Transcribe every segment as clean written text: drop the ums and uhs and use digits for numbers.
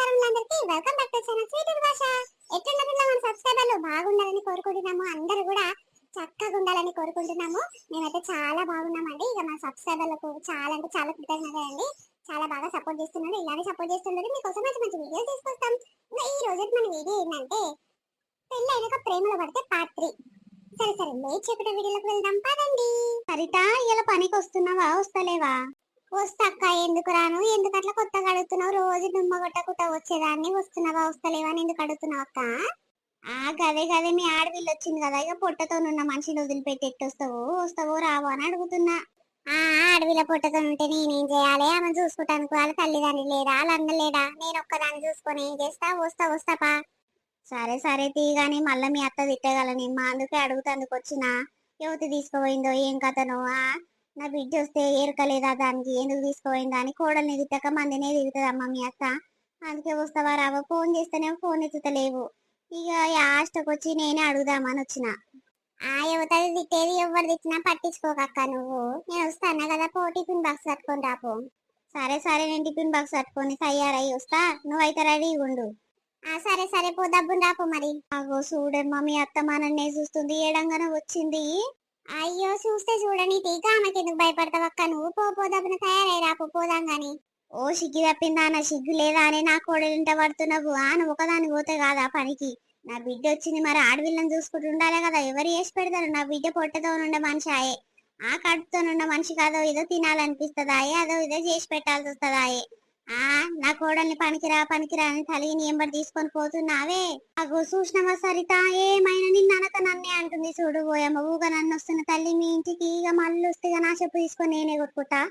నమస్కారములందరికీ welcome back to channel sweet Bhasha. ఎట్లున్నారు మన సబ్స్క్రైబర్లు? బాగుండాలని కోరుకుంటున్నాము. అందరూ కూడా చక్కగా ఉండాలని కోరుకుంటున్నాము. మేమైతే చాలా బాగున్నామండి. ఇక మా సబ్స్క్రైబర్లకు చాలా అంటే చాలా కృతజ్ఞతలు అండి. చాలా బాగా సపోర్ట్ చేస్తున్నారు. ఇలానే సపోర్ట్ చేస్తున్నారు. మీకోసం మంచి మంచి వీడియోస్ తీసుకొస్తాం. ఇంకా ఈ రోజు మన వీడియో ఏంటంటే పెళ్ళైనాక ప్రేమలో పడితే పార్ట్ 3. సరే సరే లేట్ చెప్పిన వీడియోలోకి వెళ్దాం పదండి. సరిత ఇలా పనికి వస్తున్నావా వస్తలేవా? వస్తక్క. ఎందుకు రాను? ఎందుకు అట్లా కొత్తగా అడుగుతున్నావు? రోజు దుమ్మ కొట్టకుండా వచ్చేదాన్ని. వస్తున్నావా వస్తలేవా అని ఎందుకు అడుగుతున్నావు అక్క? గదే గదే మీ ఆడవిల్లు వచ్చింది కదా, ఇక పొట్టతో ఉన్న మనిషిని వదిలిపెట్టి ఎట్టు వస్తావు? వస్తావో రావో అని అడుగుతున్నా. ఆ ఆడవిల పొట్టతో ఉంటే నేనేం చేయాలి? ఆమె చూసుకుంటాను. వాళ్ళ తల్లిదండ్రి లేరా? వాళ్ళ అన్న లేడా? నేను ఒక్కదాన్ని చూసుకొని ఏం చేస్తా? వస్తా వస్తాపా. సరే సరే తీగాని మళ్ళీ మీ అత్త తిట్టగలని మా అందుకే అడుగుతందుకు వచ్చిన. యువతి తీసుకుపోయిందో ఏం కథనో. నా బిడ్డ వస్తే ఏరకలేదా దానికి? ఎందుకు తీసుకుపోయిందా అని కోడల్ని తిట్టక మందినే తిరుగుతుందమ్మా మీ అత్త. అందుకే వస్తావా రావా? ఫోన్ చేస్తేనేమో ఫోన్ ఎత్తుతలేవు. ఇక లాస్ట్కి వచ్చి నేనే అడుగుదామని వచ్చిన. యువతది తిట్టేది ఎవరు తిట్టినా పట్టించుకోకక్క నువ్వు. నేను వస్తాను కదా, టిఫిన్ బాక్స్ కట్టుకొని రాపో. సరే సరే నేను టిఫిన్ బాక్స్ కట్టుకొని తయారయ్యి వస్తా. నువ్వైతే రెడీ ఉండు. సరే సరే పో దబ్బుని రాపో మరి. అగో చూడమ్మా మీ అత్త మనన్నే చూస్తుంది. ఏడంగానే వచ్చింది. అయ్యో చూస్తే చూడని తీగా ఆమెకి ఎందుకు భయపడతావక్క? నువ్వు పో దబ్బున తయారై రాపో పోదాం గాని. ఓ సిగ్గు తప్పిందా? నా సిగ్గు లేదా అని నా కోడలింట పడుతున్నావు. నువ్వు ఒకదాన్ని పోతే కాదా పనికి? నా బిడ్డ వచ్చింది మరి ఆడవిళ్ళని చూసుకుంటూ ఉండాలి కదా. ఎవరు చేసి పెడతారు? నా బిడ్డ పొట్టతో ఉండే మనిషి ఆయే. కడుపుతో ఉన్న మనిషి కాదో ఏదో తినాలనిపిస్తుందా? అదో ఏదో చేసి పెట్టాల్సి వస్తుందా? నా కోడల్ని పనికిరా పనికిరా అని తల్లిని ఎంబడి తీసుకొని పోతున్నావే. అగో చూసినవా సరిత? ఏమైనా నిన్న అనక నన్నే అంటుంది. చూడు పోయమ్మ ఊగా నన్ను వస్తున్న తల్లి మీ ఇంటికి. ఇక మళ్ళీ వస్తే నా చెప్పు తీసుకొని నేనే కొట్టుకుంటా.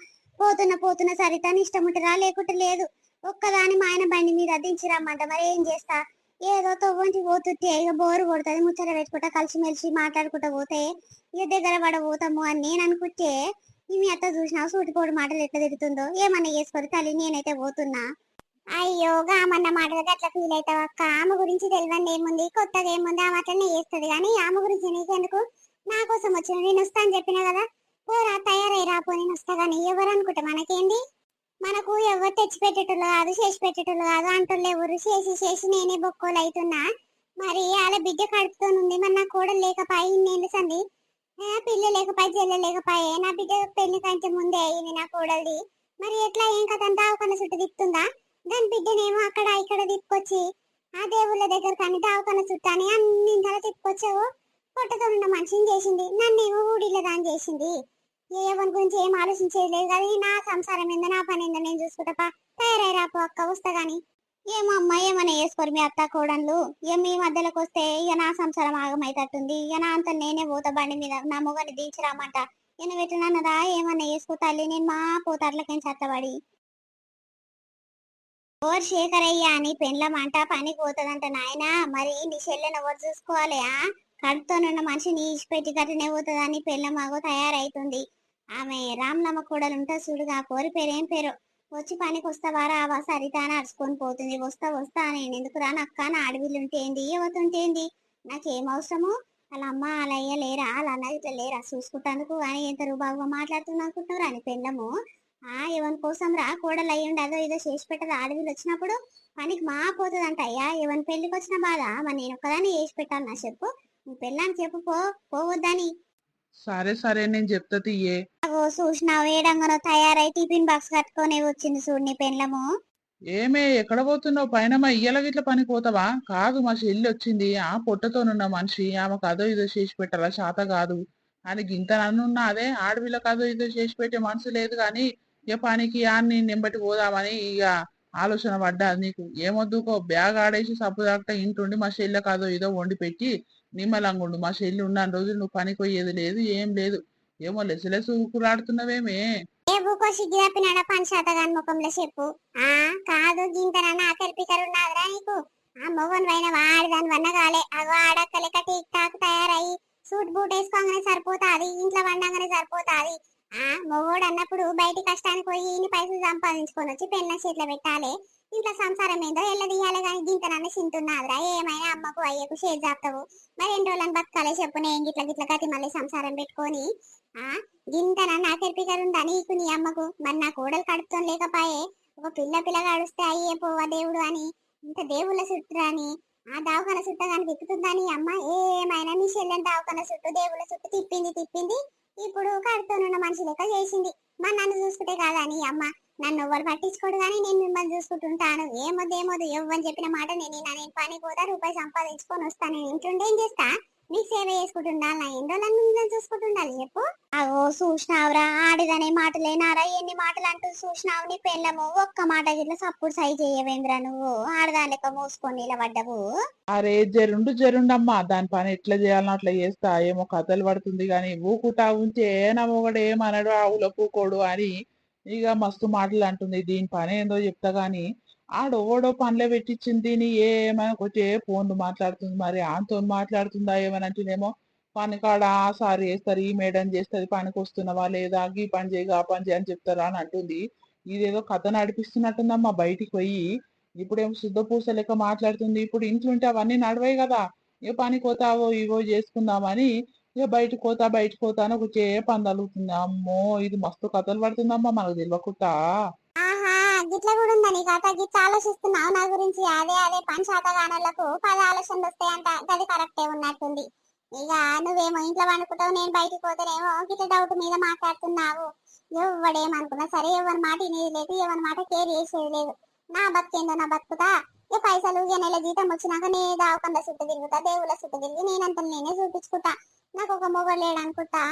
పోతున్న సరిత నీ ఇష్టం ఉంటరా లేకుంటే లేదు. ఒక్కదాని మా ఆయన బండి మీద దించి రమ్మంట. మరి ఏం చేస్తా? ఏదో తవ్వంటి పోతుంటే ఇక బోరు కొడుతుంది. ముచ్చట పెట్టుకుంటా కలిసిమెలిసి మాట్లాడుకుంటా పోతే ఇక దగ్గర పడబోతాము అని నేను అనుకుంటే మీ అత్త చూసినా సూటిపోడు మాటలు ఎట్లా తిడుతుందో. ఏమన్నా చేసుకొని తల్లి నేనైతే పోతున్నా. అయ్యో గామన్న మాటలకి అట్లా ఫీల్ అవుతావు అక్క. ఆమె గురించి తెలియంది ఏముంది, కొత్తగా ఏముంది? ఆమె అట్లనే చేస్తుంది. కానీ ఆమె గురించి నీకెందుకు? నా కోసం వచ్చిన నేను వస్తా అని చెప్పినా కదా. పోరా తయారై రాపో, నేను వస్తా. కానీ ఎవరు అనుకుంటే మనకేంది? మనకు ఎవరు తెచ్చి పెట్టేటోళ్ళు కాదు, చేసి పెట్టేటోళ్ళు కాదు. అంటుళ్ళు ఎవరు చేసి చేసి నేనే బొక్కోలు అవుతున్నా. మరి అలా బిడ్డ కడుపుతో ఉంది. మరి నా కోడలు లేకపాయి ఇన్నేళ్ళు సంది. పిల్ల లేకపాయి జల్ల లేకపాయే. నా బిడ్డ పెళ్లి కంటే ముందే అయింది నా కోడలిది. మరి ఎట్లా ఏం కథ దావకన్న చుట్టూ తిప్పుతుందా? దాని బిడ్డనేమో అక్కడ ఇక్కడ తిప్పుకొచ్చి ఆ దేవుళ్ళ దగ్గర కానీ దావకన్న చుట్టూ అని అన్ని ఇంతలో తిప్పుకొచ్చావు. పొట్టతో ఉన్న మనిషిని చేసింది, నన్నేమో ఊడిలో దాన్ని చేసింది. ఎవరి గురించి ఏం ఆలోచించేది లేదు కానీ నా సంసారం ఏందో నా పని ఏందో నేను చూసుకుంటా. తయారై రాపో అక్క, వస్తా గాని. ఏమో అమ్మ ఏమన్నా వేసుకోరు మీ అత్త కోడళ్ళు. ఇక మీ మధ్యలోకి వస్తే ఇక నా సంసారం ఆగమైతట్టుంది. ఇక నా అంత నేనే పోతా బండి మీద. నా మొగని దించి రామంట. ఈయన పెట్టినన్నదా ఏమన్నా వేసుకో తల్లి. నేను మా పోతాట్లకేం చత్తబడి ఓర్ శేఖరయ్య అని పెండ్లమంట పనికి పోతుందంట. నాయన మరి నీ చెల్లెని ఎవరు చూసుకోవాలి? కడుపుతోనున్న మనిషిని ఇచ్చిపెట్టి గట్టనే పోతుందని పెళ్ళమాగో తయారైతుంది. ఆమె రామ్లమ్మ కూడలు ఉంటా చూడుగా. పోరి పేరు ఏం పేరు? వచ్చి పనికి వస్తావా రావా సరిత అని అరుచుకొని పోతుంది. వస్తా వస్తా నేను ఎందుకు రాను అక్క? నా అడవిలు ఉంటేంది యువతుంటేంది? నాకేం అవసరము? వాళ్ళ అమ్మ వాళ్ళ అయ్య లేరా? వాళ్ళ అన్న ఇట్లా లేరా చూసుకుంటానికి? కానీ ఎంత రూబాగా మాట్లాడుతున్నా అనుకుంటున్నారు అని పెళ్ళము. ఎవరి కోసం రా కోడలు అయ్యండి అదో ఏదో చేసి పెట్టదు. ఆడవిలు వచ్చినప్పుడు పనికి మా పోతుందంట. అయ్యా ఎవరి పెళ్లికి వచ్చిన బాధ మరి నేను ఒక్కదాన్ని చేసి పెట్టాలి. నా చెప్పు పెళ్ళాన్ని చెప్పు పోవద్దని. సరే సరే నేను చెప్తా తీయే. అగో చూసినావు ఏడంగానో తయారై టిఫిన్ బాక్స్ కట్టుకొని వచ్చింది చూడు నీ పెళ్ళము. ఏమే ఎక్కడ పోతున్నావు? పైన మా ఇయ్యల గిట్ల పనికి పోతావా? కాదు మా చెల్లి వచ్చింది. పొట్టతోనున్న మనిషి. ఆమెకు అదో ఇదో చేసి పెట్టాలా చేత కాదు అని గింత నన్నున్నా. అదే ఆడపిల్లకు అదో ఇదో చేసి పెట్టే మనసు లేదు కానీ ఇక పనికి ఆన్ని నింబటి పోదామని ఇక ఆలోచన పడ్డా. నీకు ఏమొద్దుకో బ్యాగ్ ఆడేసి సబ్బు దాకా ఇంటుండి మా చెల్లెకి అదో ఇదో వండి పెట్టి నిమ్మలంగుండు. మా చెల్లి ఉన్న రోజులు నువ్వు పనికి పోయేది లేదు ఏం లేదు. ఏమో లెసలెసు ఊకులాడుతున్నవేమే. ఏ బుకో సిగ్గు తప్పినాడా పని శాతగాని ముఖంలో చెప్పు. కాదు గింతనన్న ఆకలిపికరున్నాదిరా నీకు. మొగన్ పైన వాడిదాని వన్న కాలే. అగో ఆడక్క లెక్క టీక్ టాక్ తయారయ్యి సూట్ బూట్ వేసుకోగానే సరిపోతాది. ఇంట్లో వండంగానే సరిపోతాది. మొగోడు అన్నప్పుడు బయటి కష్టానికి పోయి ఇన్ని పైసలు సంపాదించుకొని వచ్చి పెళ్ళ చేతిలో పెట్టాలి. ఇంట్లో సంసారం ఏందో ఎల్ల తీయాలి కానీ గింతనన్న చింటున్నాదిరా. ఏమైనా అమ్మకు అయ్యకు షేర్ చేస్తావు. మరి ఎన్ని రోజులని బతకాలే చెప్పు. నేను గిట్ల గిట్ల కట్టి మళ్ళీ సంసారం పెట్టుకొని గింతనన్న ఆకలిపికరుందా నీకు నీ అమ్మకు? మరి నా కోడలు కడుపుతో లేకపాయే. ఒక పిల్ల గడుస్తే అయ్యే పోవా దేవుడు అని ఇంత దేవుళ్ళ చుట్టూరాని ఆ దవాఖాన చుట్ట కానీ వెతుకుతుందని అమ్మ ఏమైనా మీ చెల్లెని దవాఖాన చుట్టూ దేవుళ్ళ చుట్టూ తిప్పింది ఇప్పుడు కడుతోనున్న మనిషి లెక్క చేసింది. మా నన్ను చూసుకుంటే కాదా అని అమ్మ నన్ను ఎవరు పట్టించుకోడు కానీ నేను మిమ్మల్ని చూసుకుంటుంటాను. ఏమొద్దు ఎవ్వని చెప్పిన మాట నేను పని పోతా రూపాయి సంపాదించుకొని వస్తాను. నేను ఇంట్లోండి ఏం చేస్తా మీకు సేవ చేసుకుంటుండాలి. నా ఎన్ని రోజులను మిమ్మల్ని చూసుకుంటుండాలి చెప్పు. అవో చూసినావురా ఆడిదనే మాటలేనారా ఎన్ని మాటలు అంటూ చూసినావు. నీ పెళ్ళము ఒక్క మాట గిట్ల సప్పుడు సై చేయవేంద్రా నువ్వు ఆడదాని లెక్క మూసుకొని నిలబడ్డవు. అరే జరుండమ్మా దాని పని ఎట్లా చేయాలనో అట్లా చేస్తా. ఏమో కథలు పడుతుంది కానీ ఊకుటా ఉంటే నా మొగడు ఏమనడు ఆవుల పూకోడు అని ఇక మస్తు మాటలు అంటుంది. దీని పని ఏందో చెప్తా గాని ఆడోడో పనిలో పెట్టించింది దీని ఏమైనా వచ్చే ఫోన్లు మాట్లాడుతుంది. మరి ఆమెతో మాట్లాడుతుందా ఏమని అంటేనేమో పని కాడ సారి చేస్తారు ఈ మేడం చేస్తుంది పనికి వస్తున్నావా లేదా ఈ పని చేయి ఆ పని చేయి అని చెప్తారా అని అంటుంది. ఇదేదో కథ నడిపిస్తున్నట్టుందమ్మా బయటికి పోయి. ఇప్పుడేమో శుద్ధ పూస లెక్క మాట్లాడుతుంది. ఇప్పుడు ఇంట్లో ఉంటే అవన్నీ నడవాయి కదా. ఏ పని పోతావో ఇవో చేసుకుందామని ఇక బయటకు పోతా అని ఒక పని తగులుతుంది. అమ్మో ఇది మస్తు కథలు పడుతుందమ్మా మనకు తెలియకుండా. ఆహా గిట్ల కూడా ఉందా నీ కథ గిట్ల ఆలోచిస్తున్నావు నా గురించి. అదే పని శాతగానులకు 10 ఆలోచనలు వస్తాయంట. అది కరెక్టే ఉన్నట్టుంది. ఇక నువ్వేమో ఇంట్లో వండుకుంటావు నేను బయటికి పోతేనేమో గిట్ల డౌట్ మీద మాట్లాడుతున్నావు. ఎవడేమనుకున్నా సరే ఎవరి మాట వినేది లేదు ఎవరి మాట కేర్ చేసేది లేదు. నా బతికేందో నా బతుకుతా. ఇక పైసలు ఇక నెల జీతం వచ్చినాక నే దావకంలో చుట్టూ తిరుగుతా దేవుళ్ళ చుట్టూ తిరిగి నేనంత నేనే చూపించుకుంటా. నాకు ఒక మొగడు లేడనుకుంటా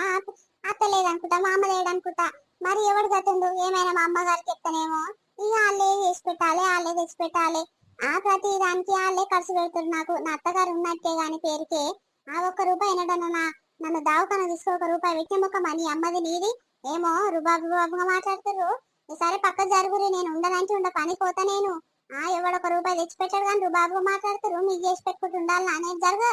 అత్త లేదనుకుంటా మా అమ్మ లేడనుకుంటా. మరి ఎవడు గతుండు ఏమైనా మా అమ్మగారికి చెప్తానేమో ఇక వాళ్ళే చేసి పెట్టాలి వాళ్ళే తెచ్చి పెట్టాలి. ఆ ప్రతి దానికి వాళ్ళే ఖర్చు పెడుతున్నారు నాకు. నా అత్తగారు ఉన్నట్టే గాని పేరుకే ఆ ఒక్క రూపాయి ఎన్నడన్నా నన్ను దావకాన తీసుకో 1 రూపాయి పెట్టిన ఒక మనీ అమ్మది నీది ఏమో రుబాబుగా మాట్లాడుతుర్రు. ఈసారి పక్క జరుగురి నేను ఉండదంటే ఉండ పని పోతా నేను. ఎవడు 1 రూపాయి తెచ్చి పెట్టాడు కానీ రుబాబుగా మాట్లాడుతుర్రు. మీకు చేసి పెట్టుకుంటూ ఉండాలి నానే జరగ.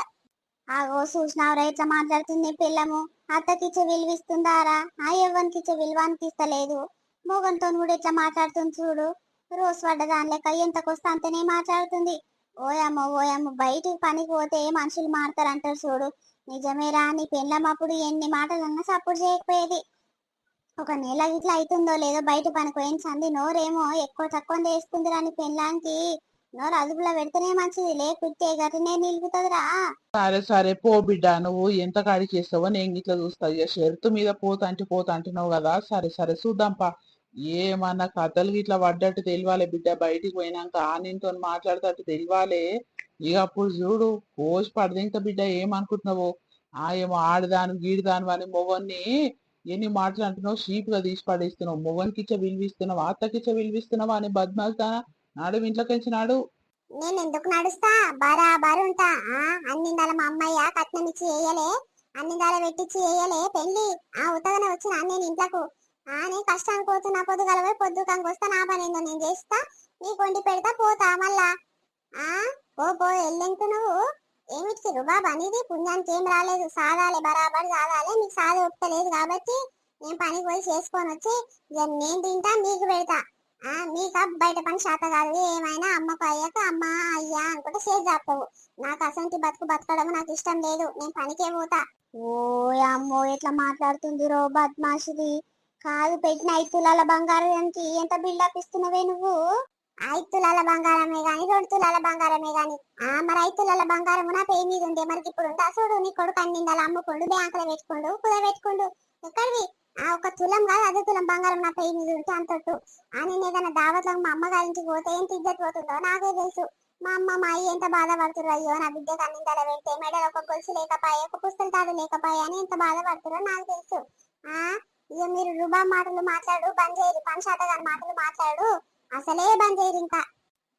ఆగో చూసినావురా ఇట్లా మాట్లాడుతుంది పిల్లము. అత్తకిచ్చే విలువిస్తుందారా ఎవరికిచ్చే విలువానికి ఇస్తలేదు. మోగంతో కూడా ఇట్లా మాట్లాడుతుంది చూడు. రోజు పడ్డ దాని లెక్క ఎంతకొస్తే అంతనే మాట్లాడుతుంది. ఓయమ్మ బయటికి పనికి పోతే మనుషులు మారుతారంటారు చూడు. నిజమేరా నీ పెళ్ళమ్మప్పుడు ఎన్ని మాటలన్నా సపోర్ట్ చేయకపోయేది. ఒక నెల ఇట్లా అవుతుందో లేదో బయట పనికి పోయిన సంది నోరేమో ఎక్కువ తక్కువ వేసుకుందిరా నీ పెళ్ళానికి. నోరు అదుపులో పెడితేనే మంచిది లేకుంటే గట్టినే నిలుగుతుందిరా. సరే పో బిడ్డ నువ్వు ఎంత కాడి చేస్తావో నేను ఇట్లా చూస్తా. ఇక షరతు మీద పోతా అంటున్నావు కదా. సరే చూద్దాంపా. ఏమన్నా కథలు ఇట్లా పడ్డట్టు తెలియాలి బిడ్డ. బయటికి పోయినాక ఆనితో మాట్లాడతట్టు తెలియాలి. ఇక అప్పుడు చూడు కోసి పడదింక బిడ్డ ఏమనుకుంటున్నావు. ఏమో ఆడదాను గీడదాను అని మొగన్ని ఎన్ని మాటలు అంటున్నావు షీప్ గా తీసి పడేస్తున్నావు. మొగన్కి ఇచ్చే విలువిస్తున్నావు అత్తకిచ్చే విలువిస్తున్నావా అని బద్మాలుతానా నాడు ఇంట్లోకి నాడు. నేను ఎందుకు నడుస్తా బరాబరు ఉంటా. అన్నిందాల మా అమ్మయ్య కట్నం ఇచ్చి వేయలే అన్నిందాల పెట్టించి వేయలే పెళ్లి. ఉత్తగానే వచ్చిన నేను ఇంట్లకు నేను కష్టానికి పోతున్నా పొద్దుగలవై పొద్దుకంకి వస్తా. నా పని ఏందో నేను చేస్తా నీకు వండి పెడతా పోతా మళ్ళా. పో ఎల్లెంకు నువ్వు ఏమిటికి రుబాబ్ అనేది పుణ్యానికి ఏం రాలేదు. సాదాలే బరాబర్ సాదాలే. నీకు సాద ఒప్పుతలేదు కాబట్టి నేను పనికి పోయి చేసుకొని వచ్చి నేను తింటా మీకు పెడతా. మీకు బయట పని శాత కాదు. ఏమైనా అమ్మకు అయ్యాక అమ్మ అయ్యా అనుకుంటే చేసి చేస్తావు. నాకు అసంటి బతకడం నాకు ఇష్టం లేదు. నేను పనికే పోతా. ఓ అమ్మో ఎట్లా మాట్లాడుతుంది రో బద్మాషిది. కాదు పెట్టిన 5 తులాల బంగారానికి ఎంత బిల్డప్ ఇస్తున్నావే నువ్వు. 5 తులాల బంగారమే గాని 2 తులాల బంగారమే గాని మరి 5 తులాల బంగారం నా పేరు మీద ఉండే మరి ఇప్పుడు ఉందా చూడు. నీ కొడుకు అన్నిందాలు అమ్ముకోండు బ్యాంకులో పెట్టుకోండు పెట్టుకోండు. ఎక్కడివి 1 తులం కాదు 1/2 తులం బంగారం నా పేరు మీద ఉంటే అంతట్టు. నేను ఏదైనా దావత్లకు మా అమ్మగారింటికి పోతే ఎంత ఇజ్జత్ పోతుందో నాకే తెలుసు. మా అమ్మ మా అయ్య ఎంత బాధపడుతుర్రు. అయ్యో నా బిడ్డకు అన్నిందాల పెడితే మెడలో ఒక గొలుసు లేకపోయే ఒక పుస్తల తాడు లేకపోయా అని ఎంత బాధపడుతురో నాకు తెలుసు. ఇక మీరు రుబా మాటలు మాట్లాడు బంద్ చేయరు. పంచాతగారి మాటలు మాట్లాడు అసలే బంద్ చేయరు. ఇంకా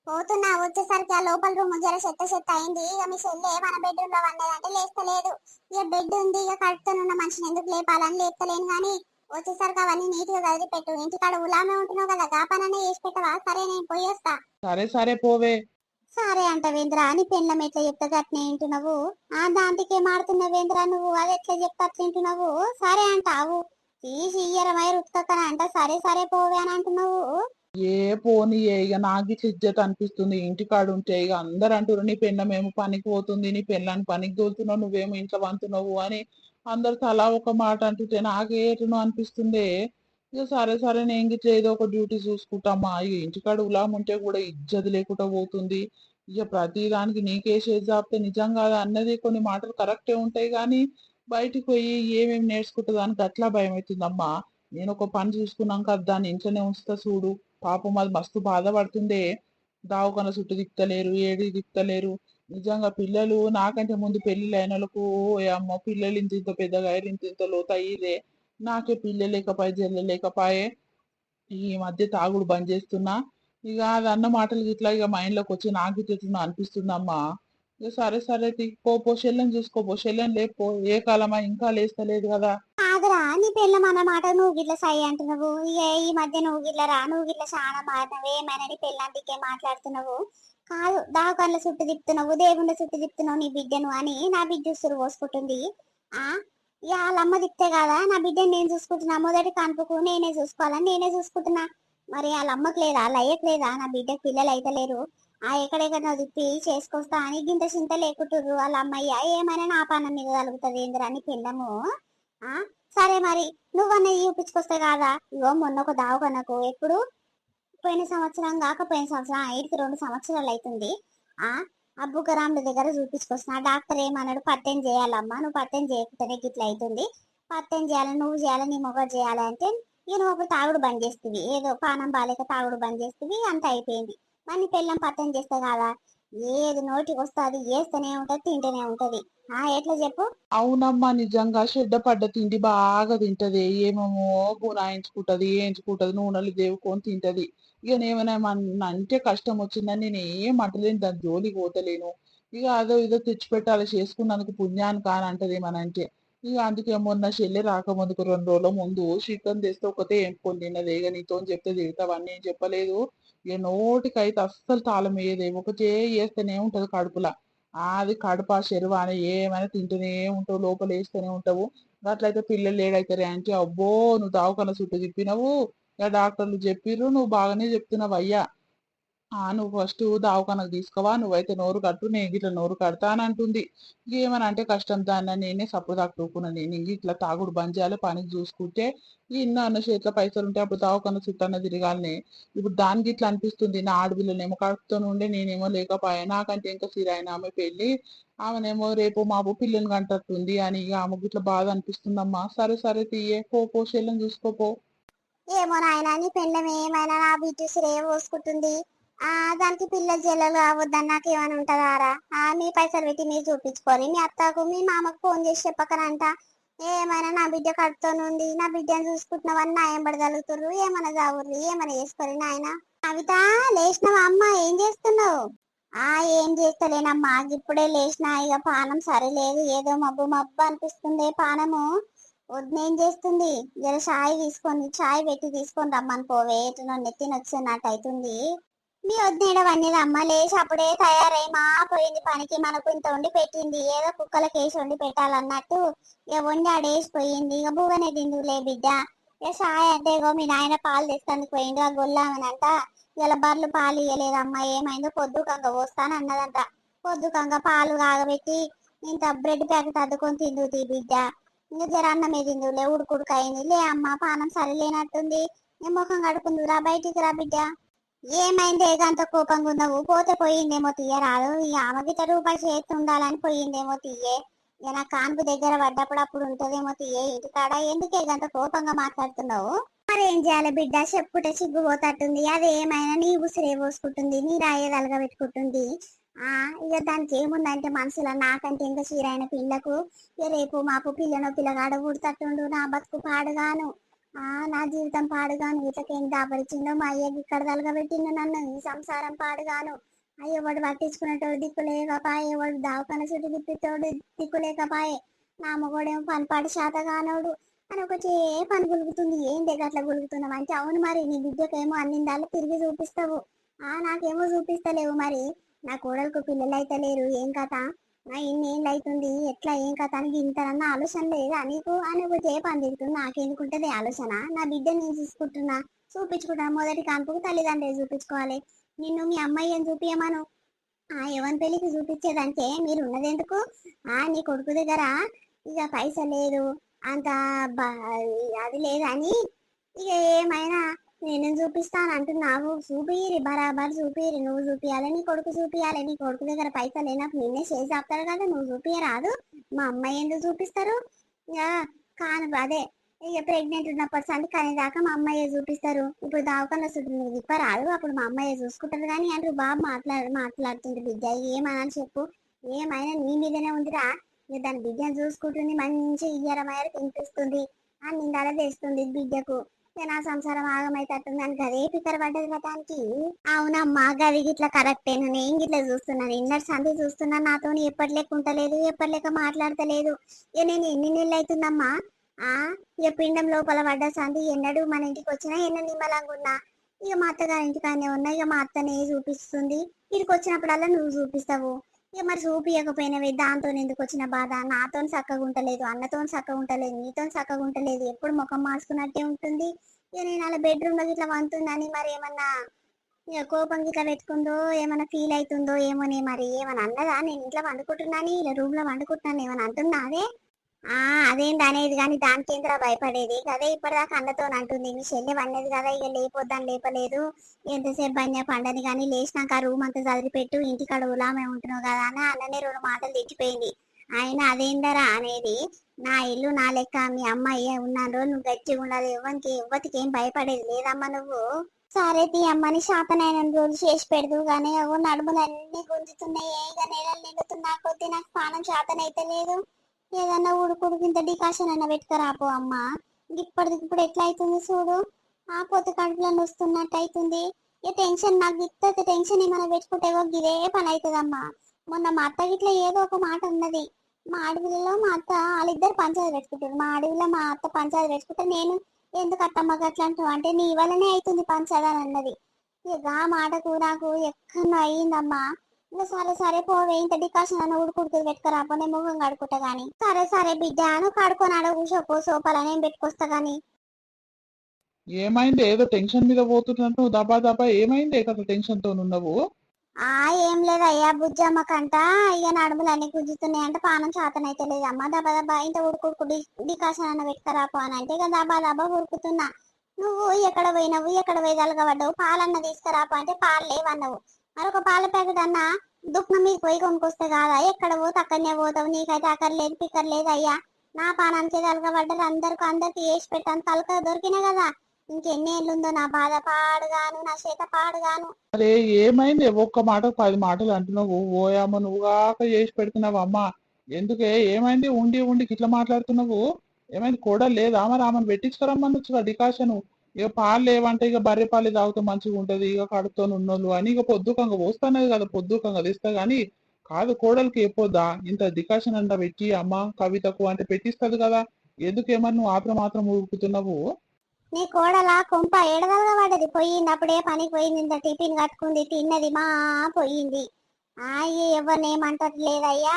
పోతున్నా వచ్చేసరికి ఆ లోపల రూమ్ జర చెత్త అయింది. ఇక మీ చెల్లె మన బెడ్రూమ్ లో వన్నదంటే లేస్తలేదు. ఇక బెడ్ ఉంది ఇక కడుపుతోనున్న మనిషిని ఎందుకు లేపాలని లేపుతలేను గాని వచ్చేసరికి అవన్నీ నీట్ గా చదివి పెట్టు. ఇంటికాడ ఉలామే ఉంటున్నావు కదా గా పననే చేసి పెట్టవా. సరే నేను పోయి వస్తా. సరే పోవే. సరే అంటవేంద్రా అని పెళ్ళం ఎట్లా చెప్తా అట్నే వింటున్నావు. దాంటికి మాడుతున్నావేంద్రా నువ్వు. అది ఎట్లా చెప్తా అట్లా వింటున్నావు. సరే అంటావు తీసి ఇయ్యరమై రుతుకని అంట. సరే పోవే అని అంటున్నావు. పోనీ ఇక నాకు ఇజ్జత్ అనిపిస్తుంది. ఇంటికాడు ఉంటే ఇక అందరు అంటారు నీ పెళ్ళమేమో పనికి పోతుంది నీ పెళ్ళాన్ని పనికి తోలుతున్నావు నువ్వేమో ఇంట్లో వంతున్నావు అని అందరు తలా ఒక మాట అంటుంటే నాకేటనో అనిపిస్తుంది. ఇక సరే సరే నేను గిట్ల ఏదో ఒక డ్యూటీ చూసుకుంటామా, ఇక ఇంటికాడ ఉలాం ఉంటే కూడా ఇజ్జత్ లేకుండా పోతుంది. ఇక ప్రతి దానికి నీకేసేది చాపితే నిజం కాదా అన్నది కొన్ని మాటలు కరెక్టే ఉంటాయి కానీ బయటికి పోయి ఏమేమి నేర్చుకుంటుంది అని అట్లా భయం అవుతుందమ్మా. నేను ఒక పని చూసుకున్నాక దాన్ని ఇంట్లోనే ఉంచుతా చూడు, పాపం అది మస్తు బాధపడుతుందే. దావకన చుట్టూ తిప్పుతలేరు, ఏడి తిప్పుతలేరు. నిజంగా పిల్లలు నాకంటే ముందు పెళ్లిళ్ళు అయిన వాళ్ళకు అమ్మ పిల్లలు ఇంత ఇంత పెద్దగా అయ్యారు, ఇంత ఇంత లోత అయ్యిరే. నాకే పిల్ల లేకపాయే, జల్ల లేకపాయే. ఈ మధ్య తాగుడు బంద్ చేస్తున్నా. ఇక అది అన్న మాటలు ఇట్లా ఇక మైండ్ లోకి వచ్చి నాకు ఇట్లా అనిపిస్తుందమ్మా. ఇక సరే సరే పో చెల్లెని చూసుకోపో, చెల్లెని లేపో. ఏ కాలమా ఇంకా లేస్తలేదు కదా. కాదురా నీ పెళ్ళం అన్న మాట నువ్వు గిట్ల సై అంటున్నావు. ఇక ఈ మధ్య నువ్వు గిట్ల రా, నువ్వు గిట్ల చాలా మారినవు. ఏమైనా నీ పెళ్ళంటికే మాట్లాడుతున్నావు కాదు, దావకాన్ల చుట్టూ తిప్పుతున్నావు, దేవుళ్ళ చుట్టూ తిప్పుతున్నావు నీ బిడ్డను అని నా బిడ్డ ఉసురు పోసుకుంటుంది. ఆ ఇక వాళ్ళమ్మ తిప్తే కదా నా బిడ్డను నేను చూసుకుంటున్నా, మొదటి కాన్పుకు నేనే చూసుకోవాలని నేనే చూసుకుంటున్నా. మరి వాళ్ళ అమ్మకి లేదా, వాళ్ళ అయ్యకి లేదా, నా బిడ్డకు పిల్లలు అయితే లేరు. ఎక్కడెక్కడ తిప్పి చేసుకొస్తా అని గింత చింత లేకుంటుర్రు వాళ్ళ అమ్మయ్య. ఏమైనా నా పానం మీద కలుగుతుంది ఏందిరా నీ పిల్లము. ఆ సరే మరి నువ్వన్నది చూపించుకొస్తే కాదా. ఇగో మొన్న ఒక దావకన్నకు ఎప్పుడు పోయిన సంవత్సరం కాకపోయిన సంవత్సరం 2 సంవత్సరాలు అవుతుంది. ఆ అబ్బుకరాముల దగ్గర చూపించుకొస్తున్నా. డాక్టర్ ఏమన్నాడు, పత్తెం చేయాలమ్మా, నువ్వు పత్తెం చేయకుండానే గిట్ల అవుతుంది, పత్తెం చేయాలి, నువ్వు చేయాలి, నీ మొగ చేయాలి అంటే ఇక నువ్వు అప్పుడు తాగుడు బంద్ చేస్తుంది. ఏదో పానం బాలేక తాగుడు బంద్ చేస్తుంది, అంత అయిపోయింది. మరి నీ పెళ్ళం పత్తెం చేస్తే కాదా, ఏది నోటికి వస్తుంది చేస్తూనే ఉంటది, తింటూనే ఉంటది. ఎట్లా చెప్పు. అవునమ్మా, నిజంగా చెడ్డ పడ్డ తిండి బాగా తింటది. ఏమేమో గునాయించుకుంటది, వేయించుకుంటది, నూనెలు దేవుకొని తింటది. ఇక నేమైనా అంటే కష్టం వచ్చిందని నేను ఏం అంటలేను, దాని జోలికి పోతలేను. ఇక అదో ఇదో తెచ్చిపెట్టాలి, చేసుకున్నందుకు పుణ్యాన్ని కాని అంటది ఏమనంటే. ఇక అందుకే మొన్న చెల్లి రాకముందుకు 2 రోజుల ముందు చికెన్ తెస్తే ఒకటే ఏంపుకొని తిన్నది. ఇక నీతో చెప్తే తిడతావని నేను చెప్పలేదు. ఇక నోటికైతే అస్సలు తాళం వేయదే, ఒకటే వేస్తూనే ఉంటది కడుపులా. అది కడుపా చెరువా అని ఏమైనా తింటూనే ఉంటావు, లోపల వేస్తూనే ఉంటావు. అట్లయితే పిల్లలు ఏడైతారే అంటే, అబ్బో నువ్వు దావకన్న చుట్టూ తిప్పినవు, ఇక డాక్టర్లు చెప్పిర్రు, నువ్వు బాగానే చెప్తున్నావు అయ్యా. నువ్వు ఫస్ట్ దావకానకు తీసుకోవా, నువ్వైతే నోరు కట్టు, నేను ఇట్లా నోరు కడతా అని అంటుంది. ఏమని అంటే కష్టం దాన్ని నేనే సప్పుడు దాక్కుకున్నా. నేను ఇట్లా తాగుడు బంద్ చేయాలి, పనికి చూసుకుంటే ఇన్న అన్న చేతిలో పైసలు ఉంటే అప్పుడు దావకన్న చుట్టూ అన్న తిరగాలని. ఇప్పుడు దానికి ఇట్లా అనిపిస్తుంది. నా ఆడపిల్లనేమో కడుపుతో ఉండే నేనేమో లేకపోయా, నాకంటే ఇంకా సిరాయిన ఆమె పెళ్లి, ఆమెనేమో రేపు మాపు పిల్లని కంటట్టుంది అని ఇక ఆమెకు ఇట్లా బాధ అనిపిస్తుందమ్మా. సరే సరే తీయే, పో చెల్లెని చూసుకోపో. ఏమో నాయన నీ పెళ్ళం ఏమైనా నా బిడ్డ పోసుకుంటుంది. దానికి పిల్లలు జల్లలు కావద్దని నాకు ఏమైనా ఉంటుందారా. మీ పైసలు పెట్టి మీరు చూపించుకోరి, మీ అత్తకు మీ మామకు ఫోన్ చేసి చెప్పకనంట. ఏమైనా నా బిడ్డ కడుపుతోనుంది, నా బిడ్డను చూసుకుంటున్నావని నా ఎంబడి తగులుతుర్రు, ఏమైనా చావుర్రి, ఏమైనా చేసుకోరి నాయన. కవిత, లేచినావా అమ్మ, ఏం చేస్తున్నావు? ఏం చేస్తలేనమ్మా, ఇప్పుడే లేచిన. ఇక పానం సరిలేదు, ఏదో మబ్బు మబ్బు అనిపిస్తుంది పానము. వదినేం చేస్తుంది? జర చాయ్ పెట్టి తీసుకొని రమ్మని పోవే, ఎటునో నెత్తిన వచ్చినట్టు అవుతుంది. మీ వదినేడ వన్నీది అమ్మ, లేచి అప్పుడే తయారై మా పోయింది పనికి. మనకు ఇంత వండి పెట్టింది, ఏదో కుక్కలకి వేసి వండి పెట్టాలన్నట్టు ఇక వండి ఆడేసిపోయింది. ఇక బువ్వనే తిందులే బిడ్డ. ఇక చాయ్ అంటే ఇగో మీ నాయన పాలు తెస్తానికి పోయిండు, ఆ గొల్లామనంట ఇలా బర్రెలు పాలు ఇయ్యలేదమ్మా, ఏమైందో పొద్దుకంగ పోస్తాను అన్నదంట. పొద్దుకంగ పాలు కాగబెట్టి ఇంత బ్రెడ్ ప్యాకెట్ అద్దుకొని తిందుతీ బిడ్డ. ఇంకా జర అన్నమే తిందులే, ఉడుకుడుకయింది. లే అమ్మ, పానం సరిలేనట్టుంది, నీ ముఖం కడుకుందురా, బయటికి రా బిడ్డ. ఏమైంది ఏగంత కోపంగా ఉన్నావు? పోతే పోయిందేమో తీయరాదు, ఈ ఆమె గిట్ట రూపాయి చేతి ఉండాలని పోయిందేమో తీయే. ఇక నా కాన్పు దగ్గర పడ్డప్పుడు అప్పుడు ఉంటదేమో తీయే. ఇంటికాడ ఎందుకు ఏగంత కోపంగా మాట్లాడుతున్నావు? మరేం చేయాలి బిడ్డ, చెప్పుకుంటే సిగ్గుపోతట్టుంది. అది ఏమైనా నీ ఉసిరే పోసుకుంటుంది, నీ రాయేదలుగా పెట్టుకుంటుంది. ఇక దానికి ఏముందంటే మనసులో నాకంటే ఇంకా చీరైన పిల్లకు ఇక రేపు మాపు పిల్లనో పిల్లగాడ ఊడుతట్టుండు, నా బతుకు పాడుగాను. నా జీవితం పాడుగాను. ఇతకేం దాపరిచిందో మా అయ్యకి ఇక్కడ తలగబెట్టిండు నన్ను, ఈ సంసారం పాడుగాను. అయ్యో వాడు పట్టించుకునేటోడు దిక్కులేకపాయే, వాడు దావకన చుట్టూ తిప్పేటోడు దిక్కులేకపాయే, నా మొగోడేమో పనిపాటి శాతగానోడు అని ఒకటే పని గులుగుతుంది. ఏం దగ్గర అట్లా గులుగుతున్నావు అంటే, అవును మరి నీ బిడ్డకేమో అన్నిందాలు తిరిగి చూపిస్తావు, నాకేమో చూపిస్తలేవు. మరి నా కోడలకు పిల్లలు అయితే లేరు, ఏం కథ? ఇన్నేళ్ళు అవుతుంది, ఎట్లా ఏం కథ అని ఇంతనన్నా ఆలోచన లేదా నీకు అని ఒకటే పని తిరుగుతుంది. నాకెందుకుంటది ఆలోచన? నా బిడ్డ నేను చూసుకుంటున్నా, చూపించుకుంటున్నా. మొదటి కాన్పుకు తల్లిదండ్రులు చూపించుకోవాలి, నిన్ను మీ అమ్మాయి ఏం చూపించమను. ఎవరి పెళ్లికి చూపించేదంటే మీరు ఉన్నదెందుకు? నీ కొడుకు దగ్గర ఇక పైస లేదు, అంత అది లేదని ఇక ఏమైనా నేను చూపిస్తాను అంటున్నావు, చూపిరి బరాబర్ చూపిరి, నువ్వు చూపియాలి, నీ కొడుకు చూపియాలి, నీ కొడుకు దగ్గర పైసలు లేనప్పుడు నిన్నే చేసి ఆపుతారు కదా, నువ్వు చూపియరాదు, మా అమ్మాయి ఎందుకు చూపిస్తారు? ఇక కాను అదే, ఇక ప్రెగ్నెంట్ ఉన్నప్పటి సంది కానీ దాకా మా అమ్మాయి చూపిస్తారు, ఇప్పుడు దావకాల చుట్టూ నువ్వు ఇప్పరాదు, అప్పుడు మా అమ్మాయి చూసుకుంటారు కానీ అంటారు. బాబు మాట్లాడుతుంది బిడ్డ, ఏమని చెప్పు, ఏమైనా నీ మీదనే ఉందిరా, ఇక దాని బిడ్డను చూసుకుంటుంది, మంచి ఇయ్యరమయ్యారు తినిపిస్తుంది, ఆ నిండాల తెస్తుంది బిడ్డకు, ఇక నా సంసారం ఆగమైతట్టుంది అని గదే పిక్కర పడ్డది కదా దానికి. అవునమ్మా గది గిట్లా కరెక్టే, నేను గిట్లా చూస్తున్నాను, ఇన్నర్ సంది చూస్తున్నా, నాతో ఎప్పటి లెక్క ఉంటలేదు, ఎప్పటి లెక్క మాట్లాడతలేదు. ఇక నేను ఎన్ని నెలలు అవుతుందమ్మా, ఆ ఇక పిండం లోపల పడ్డ సంది ఎన్నడూ మన ఇంటికి వచ్చినా ఎన్న నిమ్మలంగా ఉన్నా, ఇక మా అత్తగారి ఇంటికానే ఉన్నా, ఇక మా అత్తనే చూపిస్తుంది, ఇక్కడికి వచ్చినప్పుడల్లా నువ్వు చూపిస్తావు, ఇక మరి చూపియకపోయినవి దాంతో ఎందుకు వచ్చిన బాధ, నాతో చక్కగా ఉంటలేదు, అన్నతో చక్కగా ఉంటలేదు, నీతో చక్కగా ఉంటలేదు, ఎప్పుడు ముఖం మార్చుకున్నట్టే ఉంటుంది. ఇక నేను అలా బెడ్రూమ్ లో ఇట్లా వంతుందని మరి ఏమన్నా ఇక కోపం గిట్లా పెట్టుకుందో, ఏమన్నా ఫీల్ అవుతుందో ఏమోనే, మరి ఏమన్నా అన్నదా, నేను ఇంట్లో వండుకుంటున్నాను ఇలా రూమ్ లో వండుకుంటున్నాను ఏమన్నా అంటున్నా అదే. ఆ అదేంటి అనేది కానీ దానికి ఏంద్రా భయపడేది, అదే ఇప్పటిదాకా అన్నతో అంటుంది, మీ చెల్లి వండేది కదా, ఇక లేపొద్దని లేపలేదు, ఎంతసేపు బండి పండని కానీ లేచినాక రూమ్ అంతా చదివిపెట్టు, ఇంటికాడ ఉలామే ఉంటున్నావు కదా అని అన్ననే రెండు మాటలు తెచ్చిపోయింది. ఆయన అదేందరా అనేది, నా ఇల్లు నా లెక్క, మీ అమ్మాయి ఉన్నాను రోజు నువ్వు గట్టిగా ఉండాలి, ఎవ్వరికి ఏం భయపడేది లేదమ్మా నువ్వు. సరే తీ అమ్మని శాతనైన రోజు చేసి పెడదు కానీ అవు నడుములన్నీ గుంజుతున్నాయి, ఇక నెలలు నిండుతున్నా కొద్దీ నాకు స్నానం శాతనైతే లేదు, ఏదన్నా ఉడుకుడుకు ఇంత డికాషన్ అయినా పెట్టుకురాపో అమ్మ, ఇప్పుడు ఎట్లా అవుతుంది చూడు, ఆ పొత్తు కడుపులో వస్తున్నట్టు అవుతుంది. ఇక టెన్షన్ నాకు ఇత్త టెన్షన్ ఏమైనా పెట్టుకుంటే ఇదే పని అవుతుందమ్మా. మొన్న మా అత్త గిట్ల ఏదో ఒక మాట ఉన్నది, మా అడవిలో మా అత్త వాళ్ళిద్దరు పంచాయతీ పెట్టుకుంటారు, మా అడవిలో మా అత్త పంచాయతీ పెట్టుకుంటే నేను ఎందుకు అత్తమ్మ గట్లా అంటావు అంటే నీ వల్లనే అవుతుంది పంచాయతీ అని అన్నది. ఇక ఆ మాటకు నాకు ఎక్కడో అయ్యిందమ్మా. ఇంకా సరే సరే పోవే, ఇంత డికాషన్ అన్న ఉడుకుడుకులు పెట్టుకురాపో, నేను ముఖం కడుకుంటా గానీ. సరే సరే బిడ్డ నువ్వు కడుకొని ఆడ కూర్చోపో, సోపాలనేం పెట్టుకొస్తా గానీ. ఏమైంది ఏదో టెన్షన్ మీద పోతున్నట్టు దబా దబా, ఏమైంది కదా టెన్షన్ తో ఉన్నావు? ఆ ఏం లేదయ్యా, బుజ్జమ్మకంట ఇక నడుములన్నీ గుంజుతున్నాయి అంటే పానం చేతనైతే లేదమ్మా, దబా దబా ఇంత ఉడుకుడుకు డికాషన్ అన్న పెట్టుకురాపో అని అంటే ఇక దబా దబా ఉరుకుతున్నా. నువ్వు ఎక్కడ పోయినావు, ఎక్కడ పోయి తలగబడ్డావు, పాలన్న తీసుకురాపో అంటే పాలు లేవన్నావు, మరొక పాల ప్యాకెట్ అన్న దుఃఖం మీద పోయి కొనుక్కొస్తే కాదా, ఎక్కడ పోతే అక్కడనే పోతావు, నీకైతే అక్కర్లేదు పిక్కర్లేదు అయ్యా, నా పానానికి తలగబడ్డారు, అందరికి వేసి పెట్టాను తలక దొరికినా కదా, ఇంకెన్ని ఏళ్ళుందో నా బాధ పాడుగాను, నా చేత పాడుగాను. అరే ఏమైంది ఒక్క మాట 10 మాటలు అంటున్నావు, ఓయమ్మ నువ్వు కాక చేసి పెడుతున్నావు అమ్మ, ఎందుకే ఏమైంది ఉండి ఉండి ఇట్లా మాట్లాడుతున్నావు? ఏమైంది కోడలు లేదా మరి ఆమెను పెట్టించుకురమ్మనొచ్చుగా డికాషను, ఇక పాలు లేవంటే ఇక బర్రె పాలు తాగితే మంచిగా ఉంటది, ఇక కడుపుతో ఉన్నోళ్ళు అని ఇక పొద్దుకంగా పోస్తానది కదా, పొద్దుకంగా తెస్తా గాని కాదు కోడలికి చెప్పొద్దా ఇంత డికాషన్ అంట పెట్టి అమ్మ కవితకు అంటే పెట్టిస్తుంది కదా, ఎందుకేమని నువ్వు మాత్రం ఊరుకుతున్నావు? నీ కోడలా కొంప ఏడవగా పడ్డది, పోయింది అప్పుడే పనికి పోయింది, ఇంత టిఫిన్ కట్టుకుంది తిన్నది మా పోయింది. ఎవరిని ఏమంటది లేదయ్యా,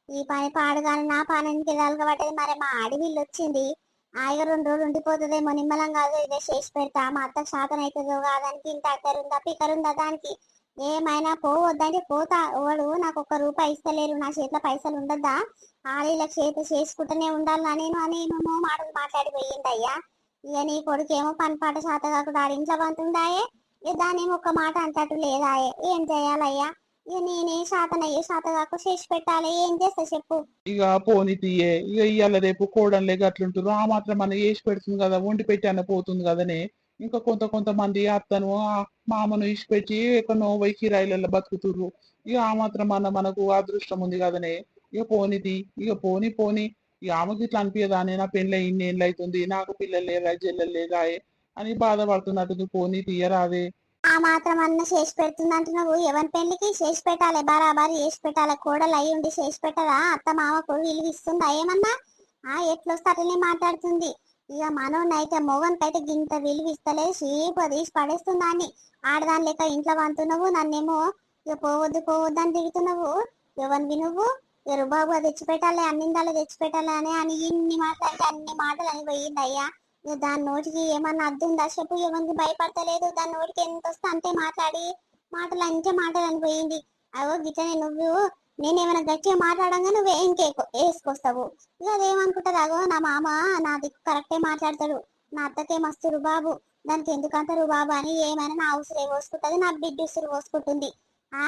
ఈ పని పాడుగాను నా పానానికి పడ్డది, మరి మా అడవిల్లు వచ్చింది, ఇక 2 రోజులు ఉండిపోతుందేమో, నిమ్మలం కాదు ఇదే చేసి పెడతా, మా అత్త శాతం అవుతుందో కాదానికి, ఇంత అక్కరుందా పిక్కరుందా దానికి, ఏమైనా పోవద్దంటే పోతా, ఓడు నాకు 1 రూపాయి ఇస్తలేరు, నా చేతిలో పైసలు ఉండద్దా, ఆలీల చేతి చేసుకుంటూనే ఉండాలా నేను అని ఏమేమో మాటలు మాట్లాడిపోయింది అయ్యా. ఇక నీ కొడుకేమో పని పాట శాత కాకుండా ఆడి ఇంట్లో పంతుందాయే, ఇక దానేమో ఒక్క మాట అంటట్టు లేదాయే, ఏం చేయాలయ్యా, ఇక నేనే శాతనయ్యే శాత కాక చేసి పెట్టాలి, ఏం చేస్తా చెప్పు. ఇక పోని తీయే, ఇక ఇయ్యాల రేపు కోడళ్ళే గట్లుంటారు, ఆ మాత్రం మన వేసి పెడుతుంది కదా, వండి పెట్టి అన్న పోతుంది కదనే, ఇంకా కొంతమంది అత్తను మామను ఇచ్చిపెట్టి ఎక్కడనో పోయి కిరాయిలలో బతుకుతుర్రు, ఇక ఆ మాత్రం మనకు అదృష్టం ఉంది కదనే, ఇక పోనిది, ఇక పోని ఇక ఆమెకి ఇట్లా అనిపించదానే, నా పెళ్ళి ఇన్నేళ్ళు అవుతుంది, నాకు పిల్లలు లేరా జల్లలు లేరా అని బాధపడుతున్నట్టుంది, పోని తీయరాదే. ఆ మాత్రం అన్న చేసి పెడుతుందంటే నువ్వు ఎవరి పెళ్లికి చేసి పెట్టాలి, బరాబరి చేసి పెట్టాలి, కోడలు అయి ఉండి చేసి పెట్టదా, అత్త మామకు విలువ ఇస్తుందా ఏమన్నా, ఎట్లొస్తే అట్లనే మాట్లాడుతుంది. ఇక మనోన్నైతే మొగన్కైతే గింత విలువ ఇస్తలేదు, చీపు తీసి పడేస్తుందా అని, ఆడదాని లెక్క ఇంట్లో వంతున్నావు, నన్నేమో ఇక పోవద్దు అని తిడుతున్నావు, ఎవరివి నువ్వు, ఎరుబాబుగా తెచ్చిపెట్టాలి, అన్నిందాలు తెచ్చిపెట్టాలి అని ఇన్ని మాటలు అన్ని మాటలు అని పోయింది అయ్యా. ఇక దాని నోటికి ఏమన్నా అర్థం చెప్పు, ఎవరికి భయపడతలేదు, దాని నోటికి ఎంత వస్తే అంతే మాటలు అంతే మాటలు అని పోయింది. అవో గిట్టనే నువ్వు, నేనేమైనా గట్టిగా మాట్లాడంగా నువ్వు ఇంకే వేసుకొస్తావు, ఇక అదేమనుకుంటది, అగో నా మామ నా దిక్కు కరెక్టే మాట్లాడతాడు, మా అత్తకే మస్తు రుబాబు. దానికి ఎందుకంత రుబాబు అని ఏమైనా నా ఉసురే పోసుకుంటది, నా బిడ్డ ఉసురు పోసుకుంటుంది. ఆ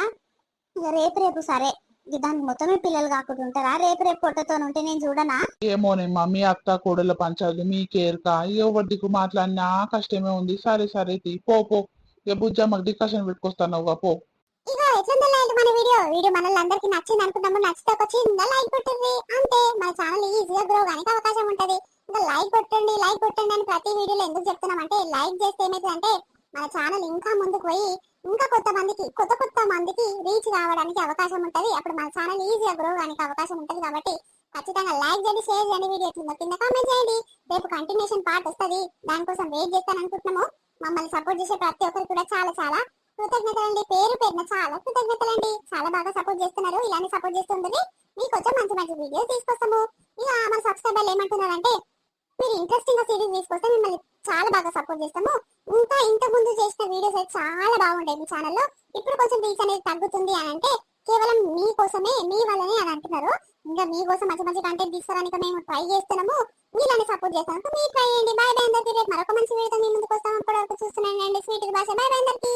ఇక రేపు సరే, ఇక దానికి మొత్తమే పిల్లలు కాకుండా ఉంటారా? రేపు పొట్టతో ఉంటే నేను చూడనా? ఏమోనేమ్మా మీ అత్త కోడల పంచాలు మీకేరుక ఎవరి దిక్కు మాట్లాడినా కష్టమే ఉంది. సరే సరే పో పో. ఇక బుజ్జమ్మకి డిస్కషన్ పెట్టుకొస్తాను పో. ఇక ఎట్లుందో మన వీడియో మనల్ని నచ్చింది అనుకుంటాము. నచ్చితే ఒక చిన్న లైక్ కొట్టండి అంతే. మన ఛానల్ ఈజీగా గ్రో గానికి అవకాశం ఉంటది. ఇంకా లైక్ కొట్టండి అని ప్రతి వీడియోలో ఎందుకు చెప్తున్నామంటే, లైక్ చేస్తే ఏమైతుందంటే మన ఛానల్ ఇంకా ముందుకు పోయి ఇంకా కొత్త మందికి రీచ్ కావడానికి అవకాశం ఉంటది. అప్పుడు మన ఛానల్ ఈజీగా గ్రో గానికి అవకాశం ఉంటది. కాబట్టి ఖచ్చితంగా లైక్ చేయండి, షేర్ చేయండి, వీడియో ఎట్లుందో కింద కామెంట్ చేయండి. రేపు కంటిన్యూషన్ పార్ట్ వస్తుంది, దానికోసం వెయిట్ చేస్తాను అనుకుంటున్నాము. మమ్మల్ని సపోర్ట్ చేసే ప్రతి ఒక్కరికి కూడా చాలా చాలా కృతజ్ఞతలండి. పేరున చాలా కృతజ్ఞతలండి. చాలా బాగా సపోర్ట్ చేస్తున్నారు. ఇలానే సపోర్ట్ చేస్తుంటుంది. మీకోసం మంచి వీడియోస్ తీసుకొస్తాము. ఇక మన సబ్స్క్రైబర్లు ఏమంటున్నారంటే, మీరు ఇంట్రెస్టింగ్ గా సిరీస్ తీసుకొస్తే మిమ్మల్ని చాలా బాగా సపోర్ట్ చేస్తాము. ఇంకా ఇంత ముందు చేసిన వీడియోస్ అయితే చాలా బాగుంటాయి మీ ఛానల్లో. ఇప్పుడు కొంచెం రీచ్ అనేది తగ్గుతుంది అని అంటే కేవలం మీకోసమే, మీ వల్లనే అని అంటున్నారు. ఇంకా మీకోసం మంచి కంటెంట్ తీసుకోవడానికి మేము ట్రై చేస్తున్నాము. మీలానే సపోర్ట్ చేస్తాము. మీరు ట్రై చేయండి. బాయ్ అందరికీ. రేపు మరొక మంచి వీడియోతో మీ ముందుకు వస్తాం. అప్పటి వరకు చూస్తున్నానండి స్వీట్ భాష. బాయ్ అందరికీ.